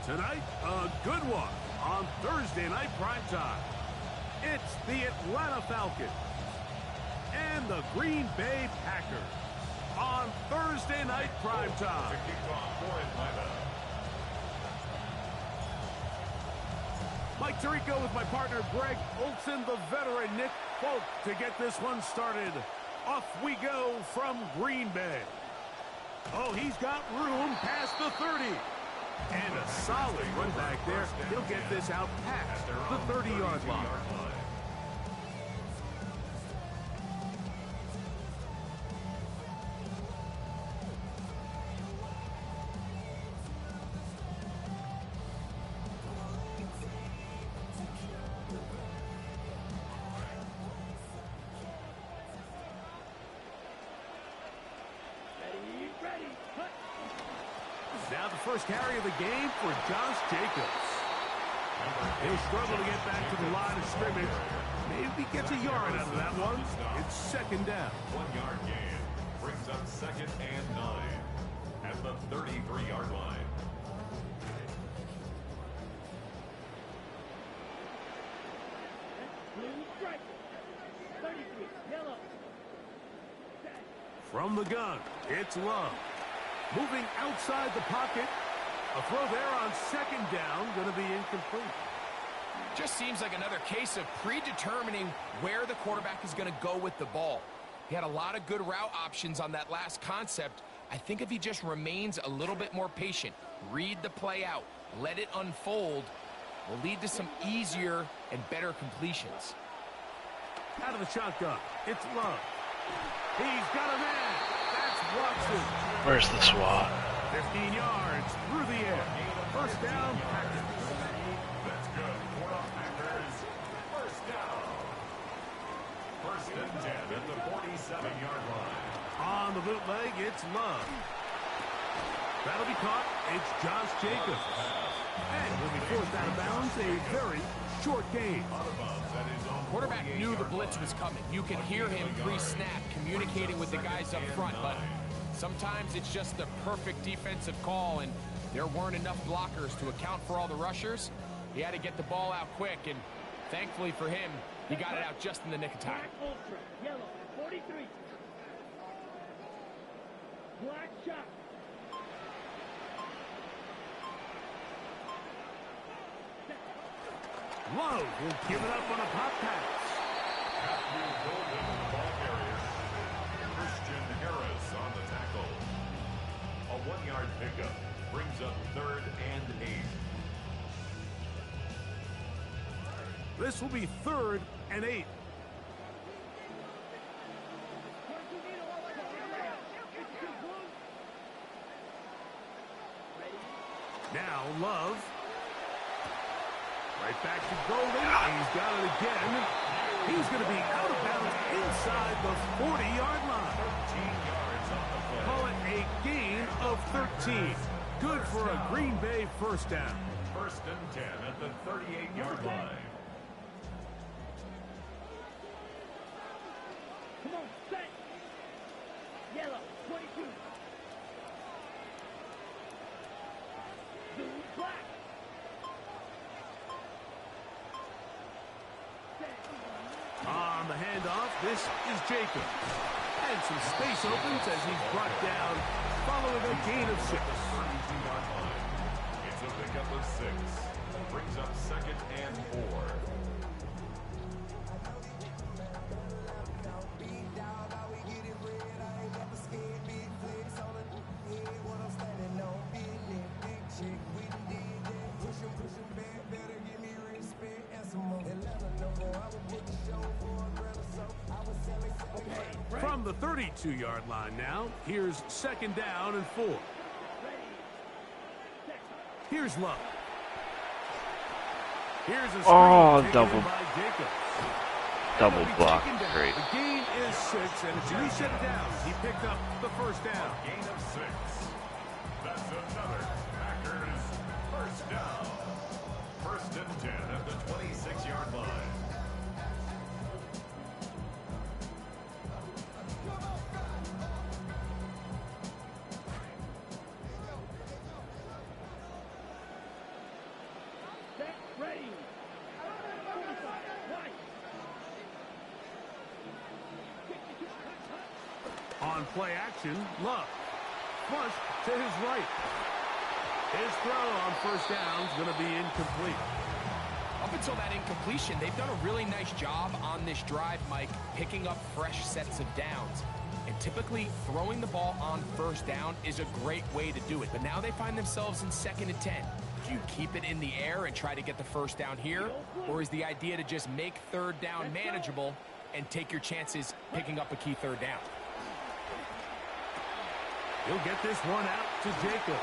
Tonight, a good one on Thursday night primetime. It's the Atlanta Falcons and the Green Bay Packers on Thursday night primetime. Mike Tirico with my partner Greg Olson, the veteran Nick Folk to get this one started. Off we go from Green Bay. Oh, he's got room past the 30. And a solid run back there. He'll get this out past the 30-yard line. Now the first carry of the game for Josh Jacobs. He'll struggle to get back to the line of scrimmage. Maybe gets a yard out of that one. It's second down. 1 yard gain brings up 2nd and 9 at the 33-yard line. From the gun, it's Love. Moving outside the pocket. A throw there on second down, going to be incomplete. Just seems like another case of predetermining where the quarterback is going to go with the ball. He had a lot of good route options on that last concept. I think if he just remains a little bit more patient, read the play out, let it unfold, will lead to some easier and better completions. Out of the shotgun, it's Love. He's got a man. That's Watson. Where's the SWAT? 15 yards through the air. First down, Packers. That's good for the Packers. First down. 1st and 10 at the 47-yard line. On the bootleg, it's Love. That'll be caught. It's Josh Jacobs. And will be forced out of bounds. A very short game. Quarterback knew the blitz was coming. You can hear him pre-snap communicating with the guys up front, but sometimes it's just the perfect defensive call, and there weren't enough blockers to account for all the rushers. He had to get the ball out quick, and thankfully for him, he got it out just in the nick of time. Black Ultra, yellow, 43. Black shot. Love will give it up on a pop pass. Matthew Golden in the ball carrier. Christian Harris on the tackle. A 1-yard pickup brings up 3rd and 8. This will be 3rd and 8. Now Love. Right back to Golden. He's got it again. He's going to be out of bounds inside the 40-yard line. 13 yards on the play. Call it a gain of 13. Good for a Green Bay first down. 1st and 10 at the 38-yard line. Come on, set. Yellow, 22. Blue, black. On the handoff, this is Jacobs. And some space opens as he's brought down following a gain of 6. 32-yard line. It's a pickup of 6. Brings up 2nd and 4. From the 32-yard line now, here's 2nd down and 4. Here's Love. Here's a screen double. by Jacobs. Double block. Great. The gain is 6, and it's 2 set down. He picked up the first down. Gain of 6. That's another Packers first down. 1st and 10 at the 26-yard line. On play action, Love. Flush to his right. His throw on first down is going to be incomplete. Up until that incompletion, they've done a really nice job on this drive, Mike, picking up fresh sets of downs. And typically, throwing the ball on first down is a great way to do it. But now they find themselves in 2nd and 10. Do you keep it in the air and try to get the first down here? Or is the idea to just make 3rd down manageable and take your chances picking up a key 3rd down? He'll get this one out to Jacobs.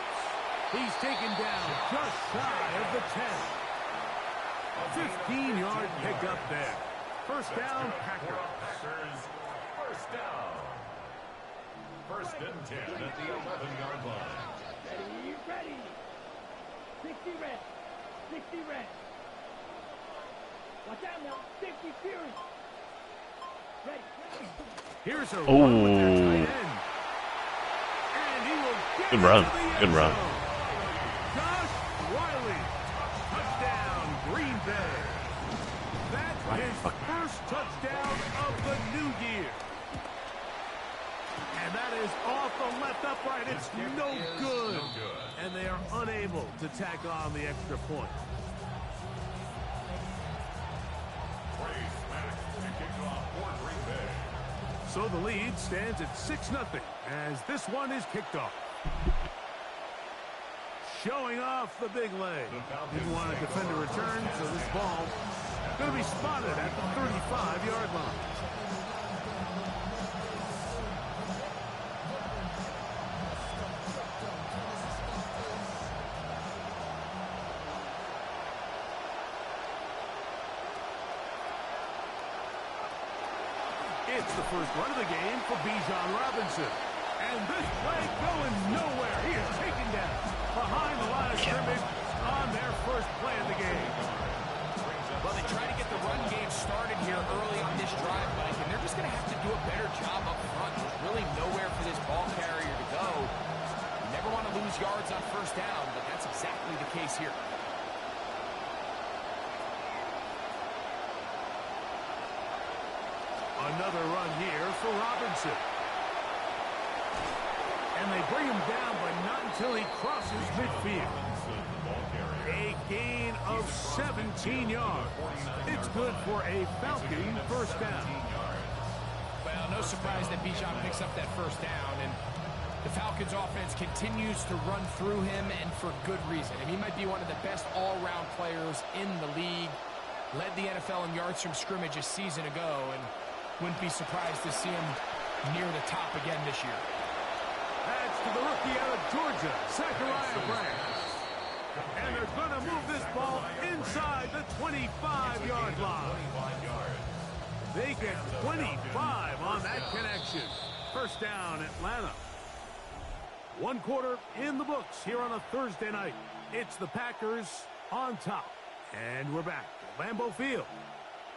He's taken down just shy of the 10. 15-yard pickup there. First down, Packers. First down. 1st and 10 at the 11-yard line. Ready, ready. 60 red. 60 red. Watch out now. 50 Fury. Ready. Here's a run with that tight end. And he will get Good run. to the end Good run. zone. Josh Wiley. Touchdown, Green Bay. That's his first touchdown of the new year. And that is off the left upright. It's no good. And they are unable to tack on the extra point. So the lead stands at 6-0 as this one is kicked off. Showing off the big leg. Didn't want to defend a return, so this ball is going to be spotted at the 35-yard line. It's the first run of the game for Bijan Robinson. And this play going nowhere. He is taken down behind the line of scrimmage on their first play of the game. Well, they try to get the run game started here early on this drive, Mike, and they're just going to have to do a better job up front. There's really nowhere for this ball carrier to go. You never want to lose yards on first down, but that's exactly the case here. Another run here for Robinson. And they bring him down, but not until he crosses midfield. A gain of 17 yards. It's good for a Falcon first down. Well, no surprise that Bijan picks up that first down, and the Falcons offense continues to run through him, and for good reason. I mean, he might be one of the best all-round players in the league. Led the NFL in yards from scrimmage a season ago, and wouldn't be surprised to see him near the top again this year. That's to the rookie out of Georgia, Zachariah Brands. And they're going to move this ball inside the 25-yard line. They get 25 on that connection. First down, Atlanta. 1 quarter in the books here on a Thursday night. It's the Packers on top. And we're back at Lambeau Field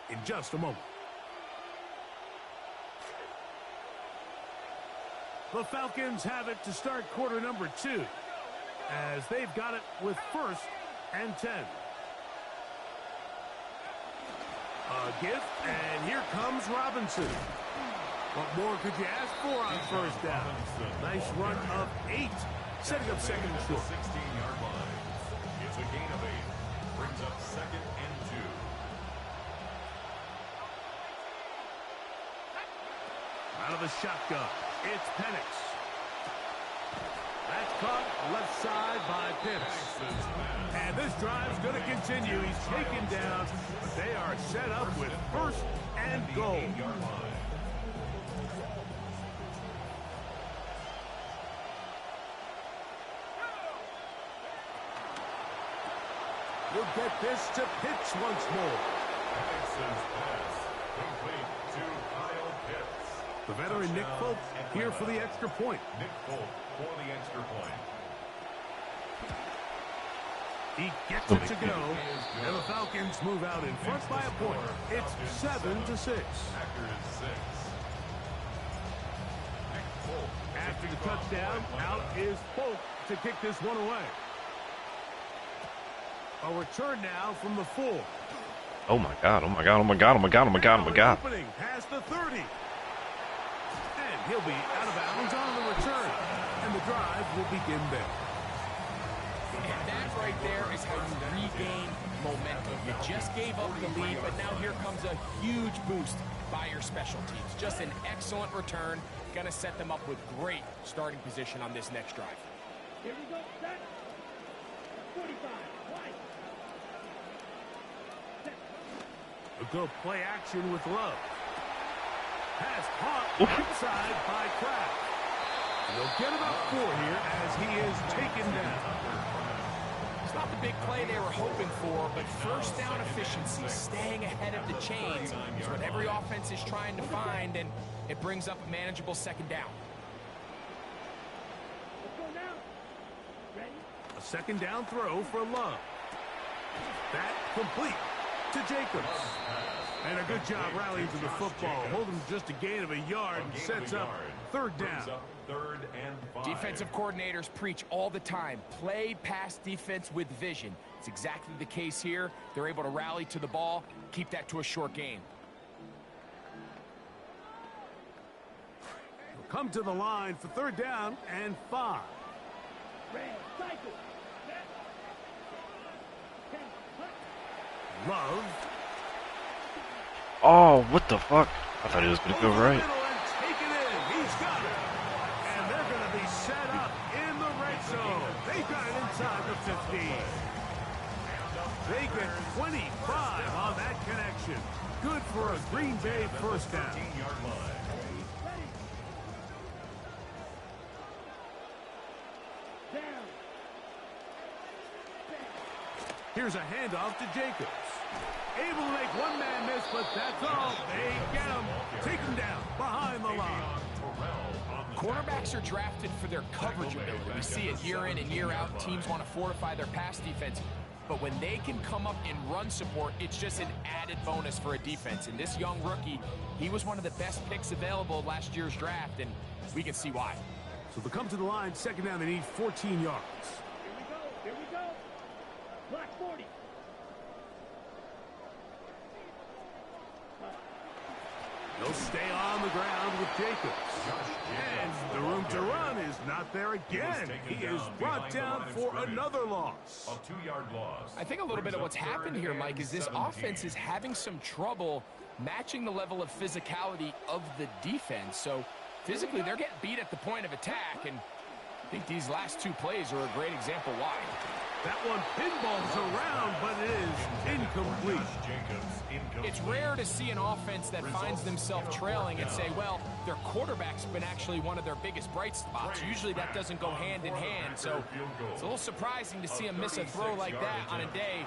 in just a moment. The Falcons have it to start quarter number 2 as they've got it with 1st and 10. A gift, and here comes Robinson. What more could you ask for on first down? Nice run of 8, setting up 2nd and short. 16-yard line. It's a gain of 8. Brings up 2nd and 2. Out of the shotgun, it's Penix. That's caught left side by Pitts. And this drive's going to continue. He's taken down, but they are set up with 1st and goal. We'll get this to Pitts once more. The veteran Nick Folk here for the extra point. Nick Folk for the extra point. He gets it to go, and the Falcons move out in front by a point. It's 7-6. Packers 6. After the touchdown, out is Folk to kick this one away. A return now from the 4. Oh my God, oh my God, oh my God, oh my God, oh my God, oh my God. Opening past the 30. And He'll be out of bounds on the return, and the drive will begin there. And that right there is how you regain momentum. You just gave up the lead, but now here comes a huge boost by your special teams. Just an excellent return. Going to set them up with great starting position on this next drive. Here we go. Set. 45. Right. A good play action with Love. Pass caught inside by Kraft. They'll get about 4 here as he is taken down. It's not the big play they were hoping for, but first down efficiency, staying ahead of the chains, is what every offense is trying to find, and it brings up a manageable second down. Let's go now. Ready? A second down throw for Love. That complete to Jacobs. And a good job rallying to the football. Holding just a gain of a yard and sets up third down. Third and 5. Defensive coordinators preach all the time, play pass defense with vision. It's exactly the case here. They're able to rally to the ball, keep that to a short game. We'll come to the line for third down and 5. Red. Cycle. Set. 10. Hut. Love. Oh, what the fuck? I thought he was going to go right. Take it in. He's got it. And they're going to be set up in the red zone. They've got it inside the 15. They get 25 on that connection. Good for a Green Bay first down. Ready. Down. Here's a handoff to Jacobs. Able to make one man miss, but that's all. They get him. Take him down behind the line. Cornerbacks are drafted for their coverage ability. We see it year in and year out. Teams want to fortify their pass defense. But when they can come up in run support, it's just an added bonus for a defense. And this young rookie, he was one of the best picks available last year's draft, and we can see why. So they come to the line, second down, they need 14 yards. Here we go. Here we go. Black 40. They'll stay on the ground with Jacobs. And the room to run is not there again. He is brought down for another loss. A 2-yard loss. I think a little bit of what's happened here, Mike, is this offense is having some trouble matching the level of physicality of the defense. So physically, they're getting beat at the point of attack, and I think these last 2 plays are a great example why. That one pinballs around, but it is incomplete. It's rare to see an offense that finds themselves trailing and say, well, their quarterback's been actually one of their biggest bright spots. Usually that doesn't go hand in hand, so it's a little surprising to see him miss a throw like that on a day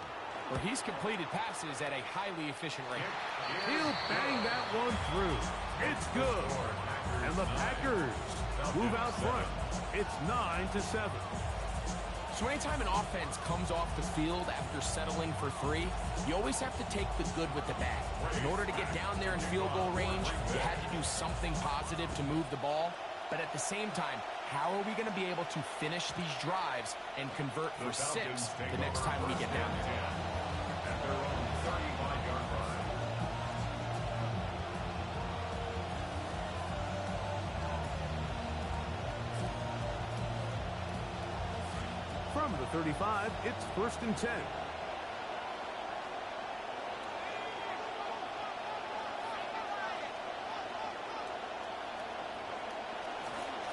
where he's completed passes at a highly efficient rate. He'll bang that one through. It's good. And the Packers move out front. It's 9-7. So anytime an offense comes off the field after settling for 3, you always have to take the good with the bad. In order to get down there in field goal range, you had to do something positive to move the ball. But at the same time, how are we going to be able to finish these drives and convert for 6 the next time we get down there? At their own 35-yard line. From the 35, it's 1st and 10.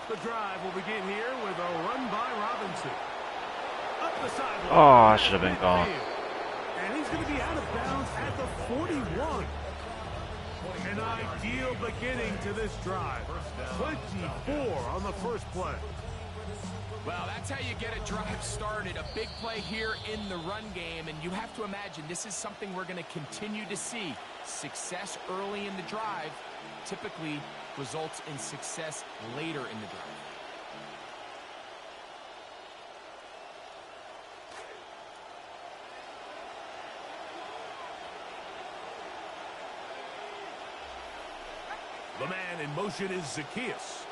The drive will begin here with a run by Robinson. Up the sideline. Oh, I should have been gone. And he's going to be out of bounds at the 41. An ideal beginning to this drive. 24 on the first play. Well, that's how you get a drive started. A big play here in the run game, and you have to imagine this is something we're going to continue to see. Success early in the drive typically results in success later in the drive. The man in motion is Zacchaeus.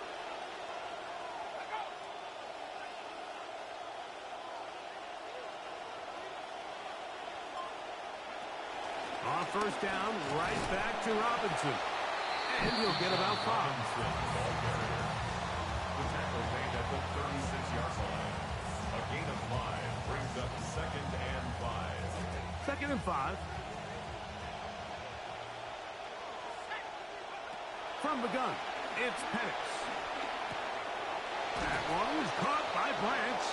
On first down, right back to Robinson. And he'll get about 5. Ball carrier. The tackle made at the 36-yard line. A gain of 5 brings up 2nd and 5. 2nd and 5. From the gun, it's Penix. That one was caught by Branch.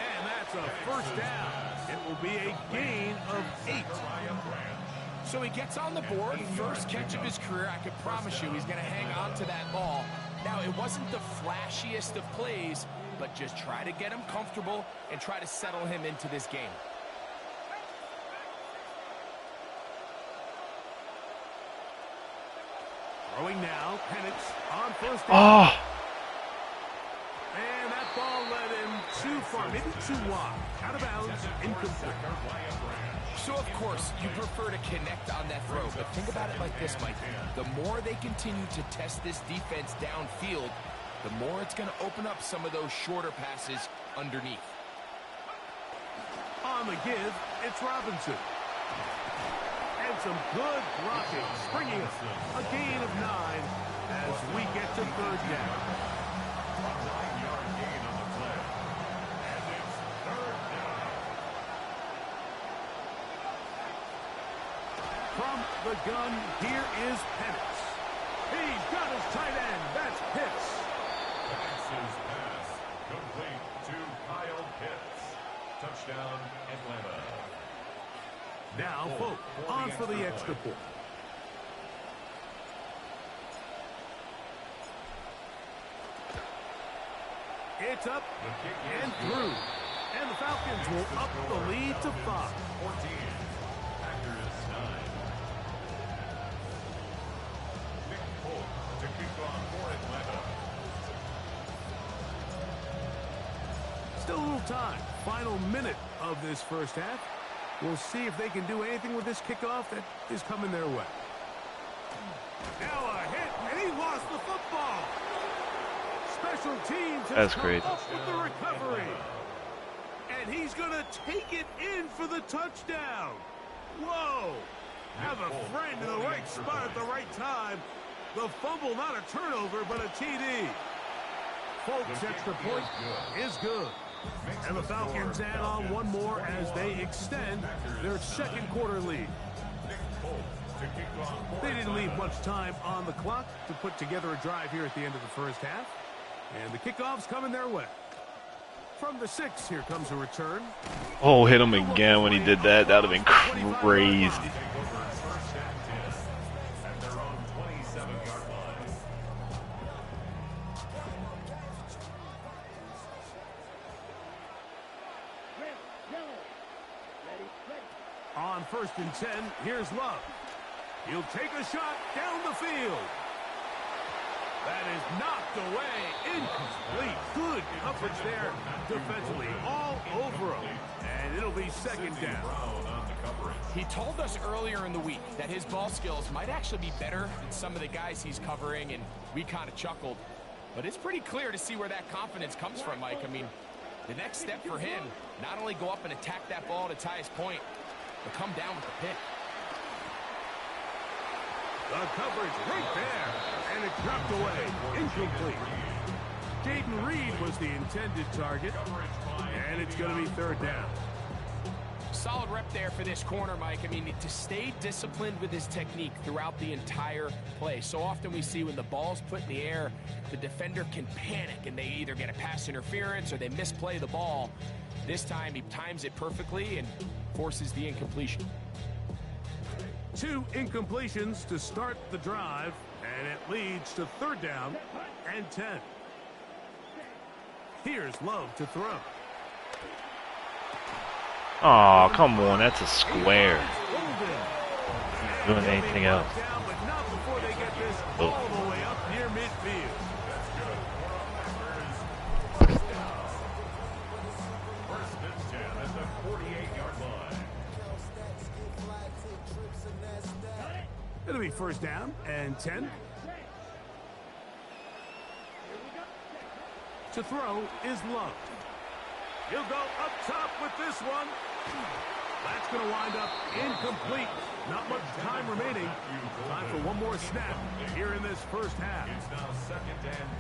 And that's a first down. It will be a gain of 8. So he gets on the board, first catch of his career. I can promise you he's going to hang on to that ball. Now, it wasn't the flashiest of plays, but just try to get him comfortable and try to settle him into this game. Throwing now, Penix on first Oh, down. And that ball led him too far, maybe too wide. Out of bounds, incomplete. So, of course, you prefer to connect on that throw, but think about it like this, Mike. The more they continue to test this defense downfield, the more it's going to open up some of those shorter passes underneath. On the give, it's Robinson. And some good blocking, bringing us a gain of 9 as we get to 3rd down. A 9-yard gain on the play. And it's 3rd down. From the gun, here is Penix. He's got his tight end. That's Pitts. Penix's pass complete to Kyle Pitts. Touchdown, Atlanta. Now, Folk on for the extra point. It's up and through. And the Falcons will up the lead to 5. 14. Packers 9. Nick Folk to kick off for Atlanta. Still a little time. Final minute of this first half. We'll see if they can do anything with this kickoff that is coming their way. Now a hit, and he lost the football. Special teams has That's come great. up with the recovery. And he's going to take it in for the touchdown. Whoa. Have a friend in the right spot at the right time. The fumble, not a turnover, but a TD. Folks, extra point is good. And the Falcons add on one more as they extend their 2nd quarter lead. They didn't leave much time on the clock to put together a drive here at the end of the first half. And the kickoff's coming their way. From the 6, here comes a return. oh, hit him again when he did that. That would have been crazy. At their own 27-yard line. On 1st and 10, here's Love. He'll take a shot down the field. That is knocked away. Incomplete. Good coverage there defensively. All over him. And it'll be 2nd down. He told us earlier in the week that his ball skills might actually be better than some of the guys he's covering, and we kind of chuckled. But it's pretty clear to see where that confidence comes from, Mike. I mean, the next step for him, not only go up and attack that ball at its highest point, but come down with the pick. The coverage right there. And it's dropped away. Incomplete. Jaden Reed was the intended target. And it's going to be 3rd down. Solid rep there for this corner, Mike. I mean, to stay disciplined with his technique throughout the entire play. So often we see when the ball's put in the air, the defender can panic and they either get a pass interference or they misplay the ball. This time he times it perfectly and forces the incompletion. 2 incompletions to start the drive, and it leads to 3rd down and 10. Here's Love to throw. Oh, come on. That's a square. Doing anything else. But not before they get this all the way up near midfield. First and 10 at the 48-yard line. It'll be 1st down and 10. To throw is Love. He'll go up top with this one. That's going to wind up incomplete. Not much time remaining. Time for one more snap here in this first half.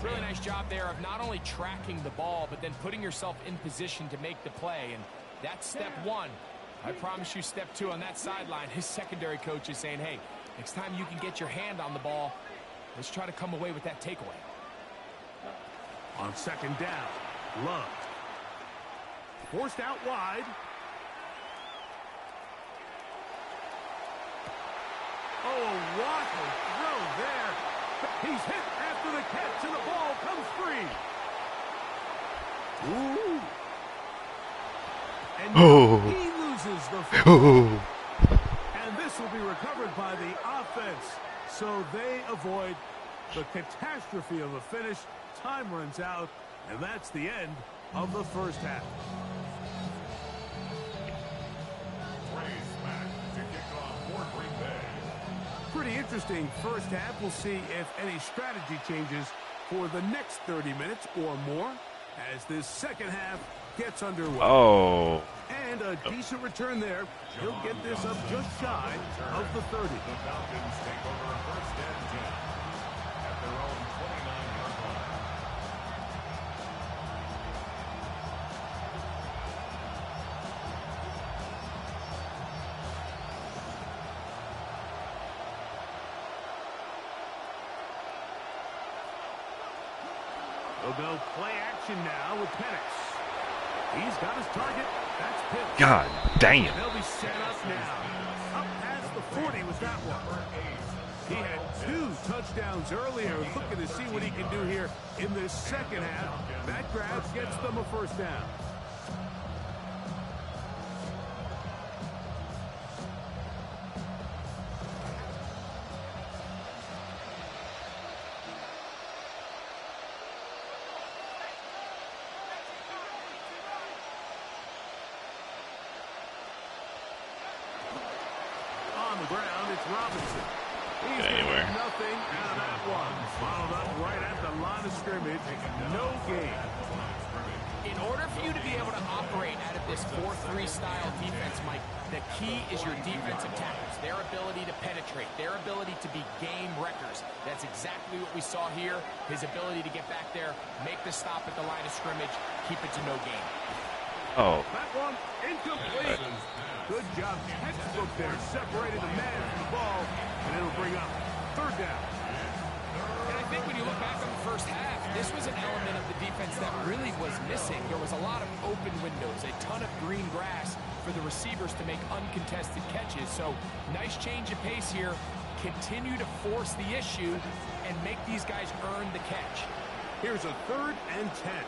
Really nice job there of not only tracking the ball, but then putting yourself in position to make the play. And that's step one. I promise you step two on that sideline. His secondary coach is saying, hey, next time you can get your hand on the ball, let's try to come away with that takeaway. On second down, Love. Forced out wide. Oh, what a throw there. He's hit after the catch, and the ball comes free. Ooh. And he loses the football. And this will be recovered by the offense. So they avoid the catastrophe of a finish. Time runs out, and that's the end of the first half. Pretty interesting first half. We'll see if any strategy changes for the next 30 minutes or more as this second half gets underway. Oh. And a decent return there. He'll get this up just shy of the 30. The Falcons take over first and 10 at their own 29-yard line. They'll go play action now with Penix. He's got his target. That's Pitts. God damn. They'll be set up now. Up past the 40 was that one. He had 2 touchdowns earlier. Looking to see what he can do here in this second half. That grab gets them a first down. On the ground, it's Robinson. He's anywhere. Nothing out of that one. Followed up right at the line of scrimmage. No gain. In order for you to be able to operate out of this 4-3 style defense, Mike, the key is your defensive tackles, their ability to penetrate, their ability to be game wreckers. That's exactly what we saw here. His ability to get back there, make the stop at the line of scrimmage, keep it to no gain. Oh. That one incomplete. Good job. Textbook there. Separated the man from the ball, and it'll bring up third down. And I think when you look back on the first half, this was an element of the defense that really was missing. There was a lot of open windows, a ton of green grass for the receivers to make uncontested catches. So nice change of pace here. Continue to force the issue and make these guys earn the catch. Here's a 3rd and 10.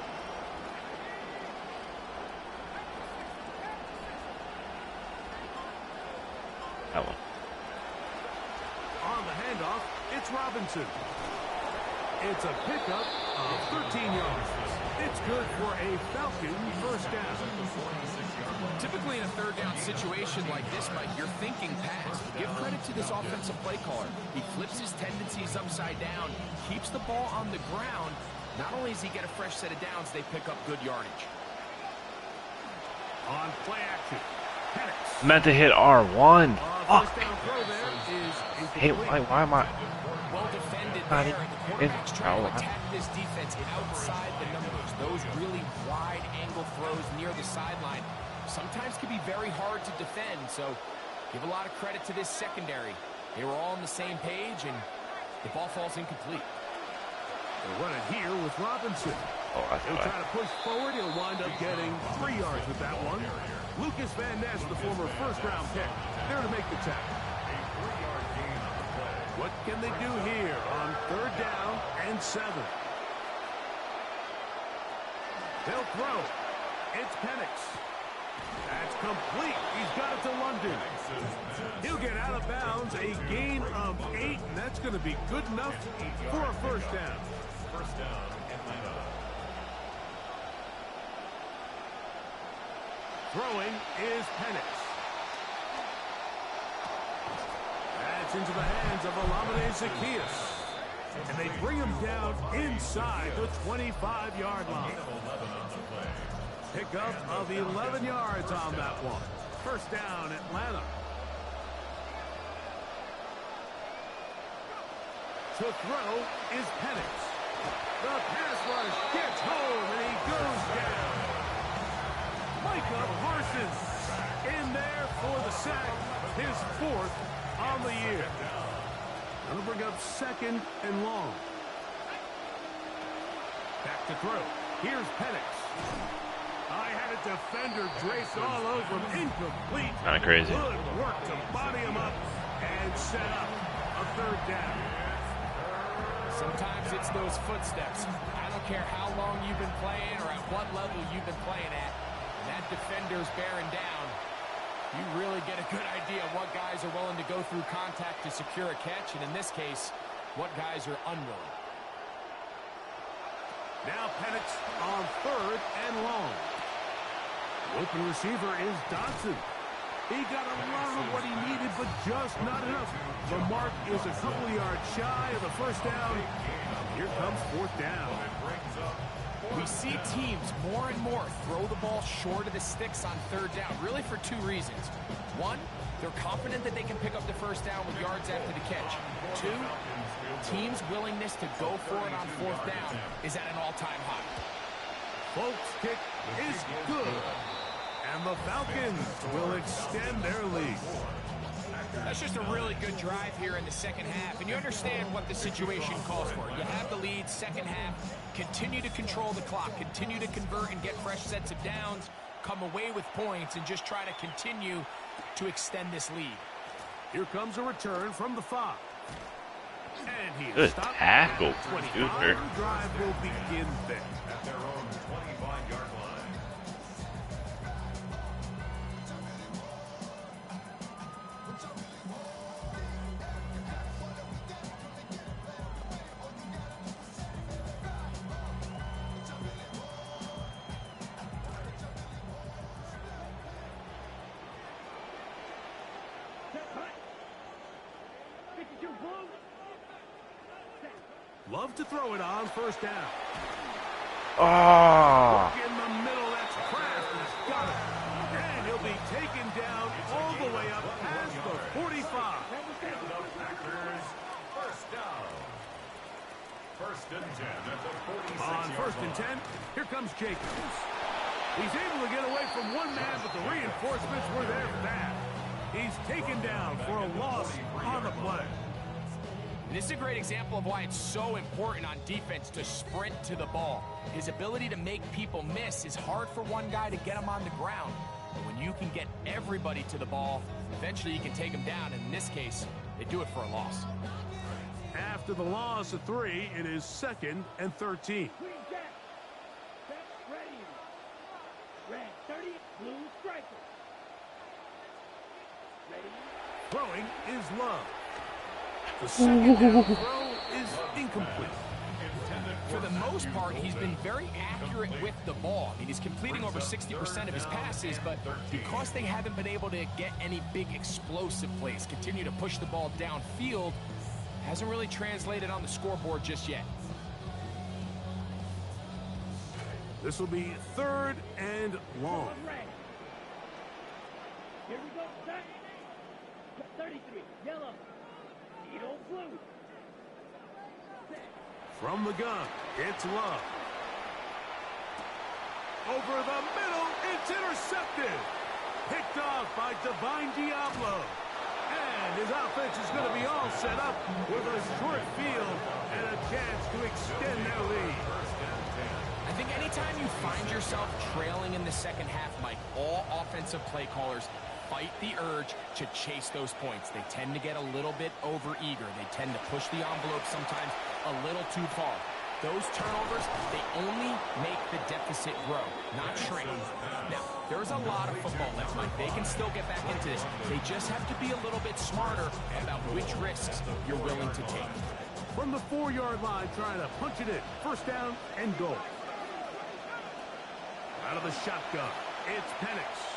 That one. On the handoff, it's Robinson. It's a pickup of 13 yards. It's good for a Falcon first down. Typically in a third down situation like this, Mike, you're thinking pass. Give credit to this offensive play caller. He flips his tendencies upside down, keeps the ball on the ground. Not only does he get a fresh set of downs, they pick up good yardage. On play action, Penix. Meant to hit R1. First down throw there is Hey, incomplete. why am I? Well defended Not there. even- The quarterback's trying to it's- attack this defense outside the numbers. Those really wide angle throws near the sideline sometimes can be very hard to defend. So give a lot of credit to this secondary. They were all on the same page, and the ball falls incomplete. They'll run it here with Robinson. Oh, I He'll thought try to push forward. He'll wind up getting 3 yards with that one. Lucas Van Ness, the former first-round pick, there to make the tackle. What can they do here on 3rd down and 7? They'll throw. It's Penix. That's complete. He's got it to London. He'll get out of bounds. A gain of 8, and that's going to be good enough for a first down. First down, Atlanta. Throwing is Penix. That's into the hands of Olamide Zaccheaus. And they bring him down inside the 25-yard line. Pickup of 11 yards on that one. First down, Atlanta. To throw is Penix. The pass rush gets home, and he goes down. Micah Parsons in there for the sack, his 4th on the year. That'll bring up 2nd and long. Back to throw. Here's Penix. I had a defender draped all over him. Incomplete. Kind of crazy. Good work to body him up and set up a 3rd down. Sometimes it's those footsteps. I don't care how long you've been playing or at what level you've been playing at. When that defender's bearing down, you really get a good idea of what guys are willing to go through contact to secure a catch, and in this case, what guys are unwilling. Now Penix on 3rd and long. The open receiver is Dodson. He got a lot of what he needed, but just not enough. The mark is a couple yards shy of the 1st down. Here comes 4th down. We see teams more and more throw the ball short of the sticks on 3rd down, really for 2 reasons. 1, they're confident that they can pick up the 1st down with yards after the catch. 2, teams' willingness to go for it on 4th down is at an all-time high. Folks' kick is good. And the Falcons will extend their lead. That's just a really good drive here in the 2nd half, and you understand what the situation calls for. You have the lead, 2nd half, continue to control the clock, continue to convert and get fresh sets of downs, come away with points, and just try to continue to extend this lead. Here comes a return from the 5. And he Good stopped. tackle. 25. The drive will begin there. At their own 25-yard line. Love to throw it on 1st down. Oh. In the middle, that's Kraft. He's got it. And he'll be taken down all the way up past the 45. And the Packers, 1st down. 1st and 10 at the 46-yard On 1st and 10, here comes Jacobs. He's able to get away from one man, but the reinforcements were there fast. He's taken down for a loss on the play. This is a great example of why it's so important on defense to sprint to the ball. His ability to make people miss is hard for one guy to get him on the ground. But when you can get everybody to the ball, eventually you can take him down. And in this case, they do it for a loss. After the loss of 3, it is 2nd and 13. Green jack. Set, ready. Red 30, blue striker. Ready. Throwing is Love. The 2nd down throw is incomplete. For the most part, he's been very accurate with the ball. I mean, he's completing over 60% of his passes, but because they haven't been able to get any big explosive plays, continue to push the ball downfield, hasn't really translated on the scoreboard just yet. This will be 3rd and long. Here we go, set. 33, yellow. Needle blue. From the gun, it's Love. Over the middle, it's intercepted. Picked off by Divine Diablo. And his offense is going to be all set up with a short field and a chance to extend their lead. I think anytime you find yourself trailing in the 2nd half, Mike, all offensive play callers fight the urge to chase those points. They tend to get a little bit over-eager. They tend to push the envelope sometimes a little too far. Those turnovers, they only make the deficit grow, not shrink. Now, there's a lot of football left, Mike. They can still get back into this. They just have to be a little bit smarter about which risks you're willing to take. From the 4-yard line, trying to punch it in. 1st down and goal. Out of the shotgun, it's Penix.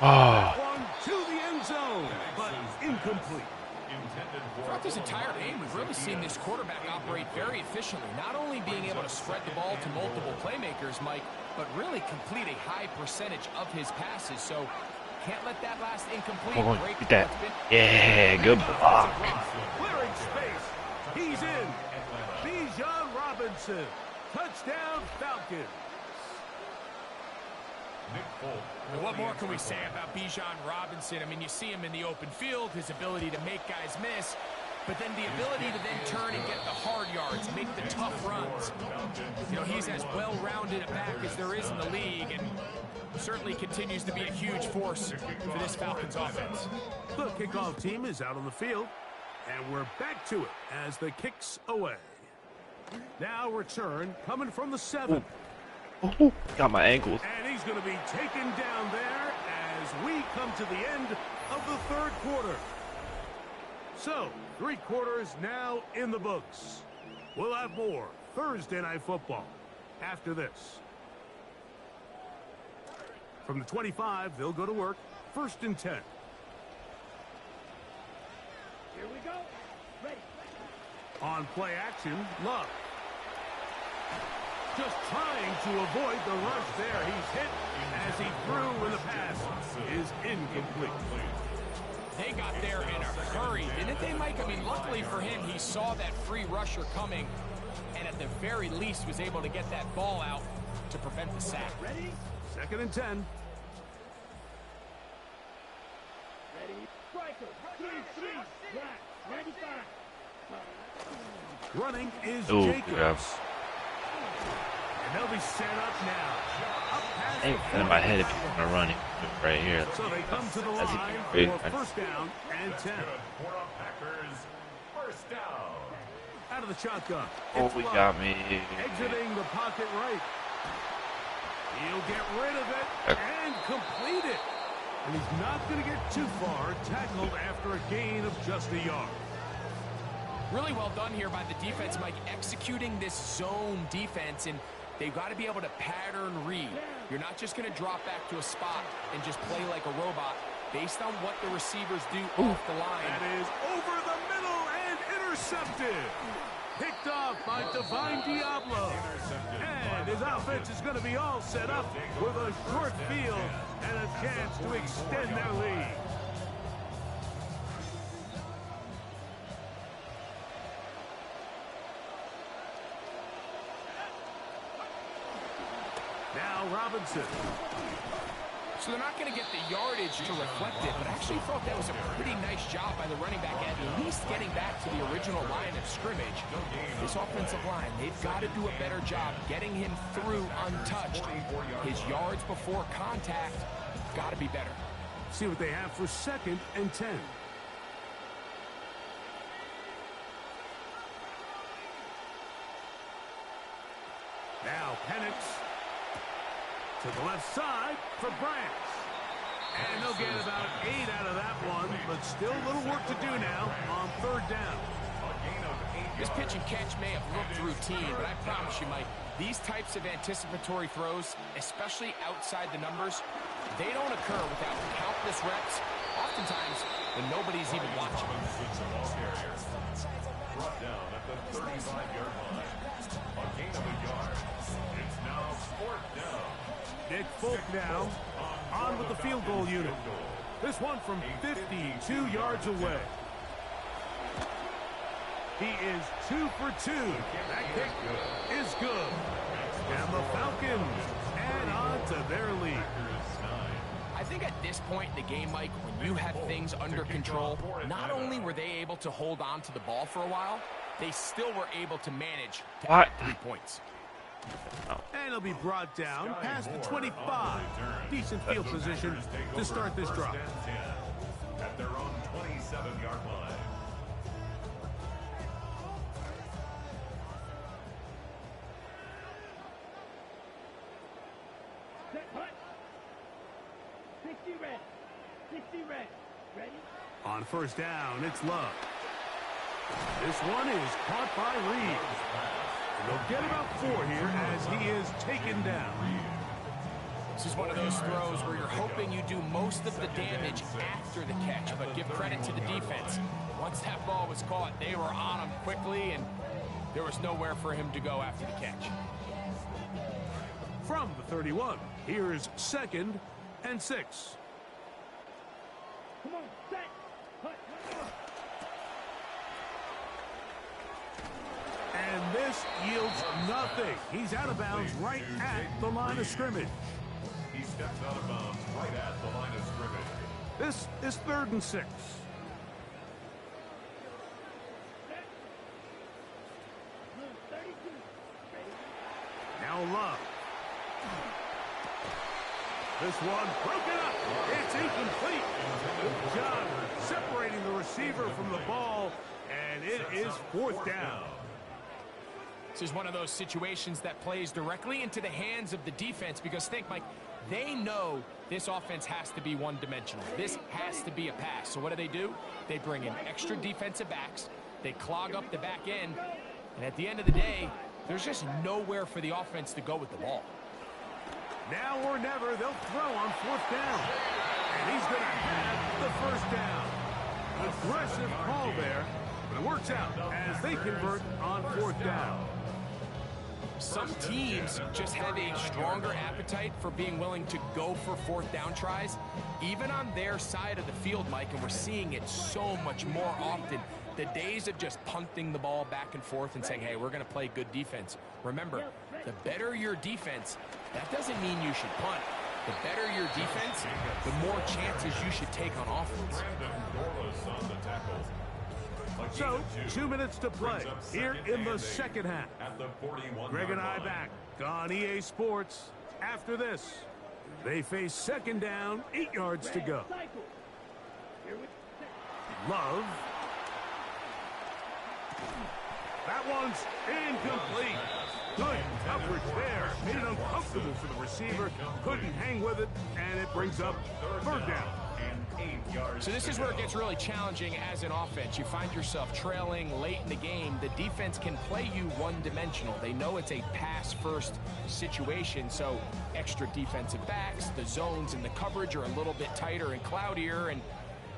One to the end zone, but incomplete. Throughout this entire game, we've really seen this quarterback operate very efficiently, not only being able to spread the ball to multiple playmakers, Mike, but really complete a high percentage of his passes. So can't let that last incomplete Come on, break. get that. Yeah, good block. Clearing space. He's in. Bijan Robinson. Touchdown, Falcons. What more can we say about Bijan Robinson? I mean, you see him in the open field, his ability to make guys miss, but then the ability to then turn and get the hard yards, make the tough runs. You know, he's as well-rounded a back as there is in the league, and certainly continues to be a huge force for this Falcons offense. The kickoff team is out on the field, and we're back to it as the kick's away. Now return coming from the 7. Ooh, got my ankles. And he's going to be taken down there as we come to the end of the third quarter. So, 3 quarters now in the books. We'll have more Thursday Night Football after this. From the 25, they'll go to work. 1st and 10. Here we go. Ready. On play action, Love. Just trying to avoid the rush there. He's hit as he threw when the pass is incomplete. They got there in a hurry, didn't they, Mike? I mean, luckily for him, he saw that free rusher coming, and at the very least was able to get that ball out to prevent the sack. Ready? 2nd and 10. Ready. Striker. 3, black, 95. Running is Ooh, Jacobs. good job. And they'll be set up now. Up past Ain't the in my head if you want to run it right here. So they come to the That's a line great for one. 1st down and 10. For a Packers first down. Out of the shotgun. Oh, It's we Love. got me. Exiting the pocket right. He'll get rid of it and complete it. And he's not going to get too far. Tackled after a gain of just a yard. Really well done here by the defense, Mike, executing this zone defense, and they've got to be able to pattern read. You're not just going to drop back to a spot and just play like a robot based on what the receivers do off the line. That is over the middle and intercepted. Picked off by Divine Diablo. And his offense is going to be all set up with a short field and a chance to extend their lead. Now Robinson. So they're not going to get the yardage to reflect it, but I actually thought that was a pretty nice job by the running back at least getting back to the original line of scrimmage. This offensive line, they've got to do a better job getting him through untouched. His yards before contact got to be better. See what they have for 2nd and 10. Now Penix to the left side for Bryant. And they'll get about 8 out of that one, but still a little work to do now on 3rd down. This pitch and catch may have looked routine, but I promise you, Mike, these types of anticipatory throws, especially outside the numbers, they don't occur without countless reps, oftentimes when nobody's even watching. Brought down at the 35-yard line. A gain of a yard. It's now 4th down. Nick Folk now on with the field goal unit. This one from 52 yards away. He is 2 for 2. That kick is good. And the Falcons add on to their lead. I think at this point in the game, Mike, when you have things under control, not only were they able to hold on to the ball for a while, they still were able to manage to add 3 points. And he'll be brought down past the 25. Decent field position to start this drive. At their own 27-yard line. Set, punt. 60 red. 60 red. Ready? On 1st down, it's Love. This one is caught by Reed. They'll get about 4 here as he is taken down. This is one of those throws where you're hoping you do most of the damage after the catch, but give credit to the defense. Once that ball was caught, they were on him quickly, and there was nowhere for him to go after the catch. from the 31. Here's 2nd and 6. Come on, set. Hut. And this yields nothing. He's out of bounds right at the line of scrimmage. He steps out of bounds right at the line of scrimmage. This is 3rd and 6. Blue 32. Ready? Now Love. This one broken up. It's incomplete. Good job separating the receiver from the ball, and it is 4th down. This is one of those situations that plays directly into the hands of the defense because think, Mike, they know this offense has to be one-dimensional. This has to be a pass. So what do? They bring in extra defensive backs. They clog up the back end. And at the end of the day, there's just nowhere for the offense to go with the ball. Now or never, they'll throw on 4th down. And he's going to have the 1st down. Aggressive call there, but it works out as they convert on 4th down. Some teams just have a stronger appetite for being willing to go for 4th down tries, even on their side of the field, Mike, and we're seeing it so much more often. The days of just punting the ball back and forth and saying, hey, we're going to play good defense. Remember, the better your defense, that doesn't mean you should punt. The better your defense, the more chances you should take on offense. So, 2 minutes to play here in the 2nd half. Greg and I back on EA Sports. After this, they face 2nd down, 8 yards to go. Love. That one's incomplete. Good coverage there. Made it uncomfortable for the receiver. Couldn't hang with it, and it brings up 3rd down. So this is where it gets really challenging as an offense. You find yourself trailing late in the game. The defense can play you one-dimensional. They know it's a pass-first situation, so extra defensive backs, the zones and the coverage are a little bit tighter and cloudier, and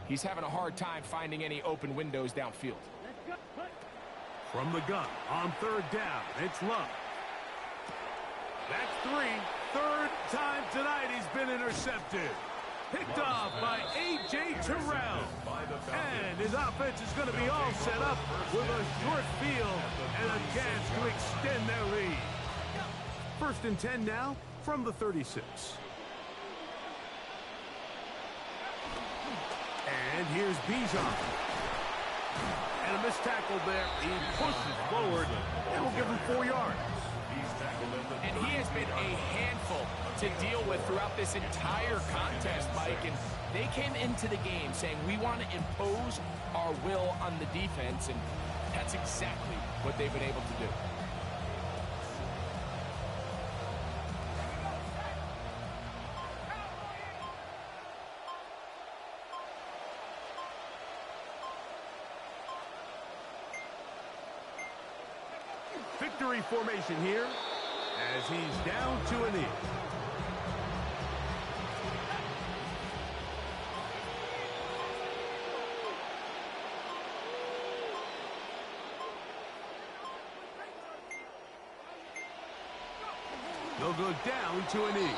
he's having a hard time finding any open windows downfield. From the gun on 3rd down, it's Love. That's 3. 3rd time tonight he's been intercepted. Picked off by A.J. Terrell. And his offense is going to be all set up with a short field and a chance to extend their lead. 1st and 10 now from the 36. And here's Bijan. And a missed tackle there. He pushes forward. That will give him 4 yards. And he has been a handful to deal with throughout this entire contest, Mike. And they came into the game saying, we want to impose our will on the defense. And that's exactly what they've been able to do. Victory formation here as he's down to a knee. They'll go down to a knee.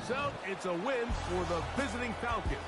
So it's a win for the visiting Falcons.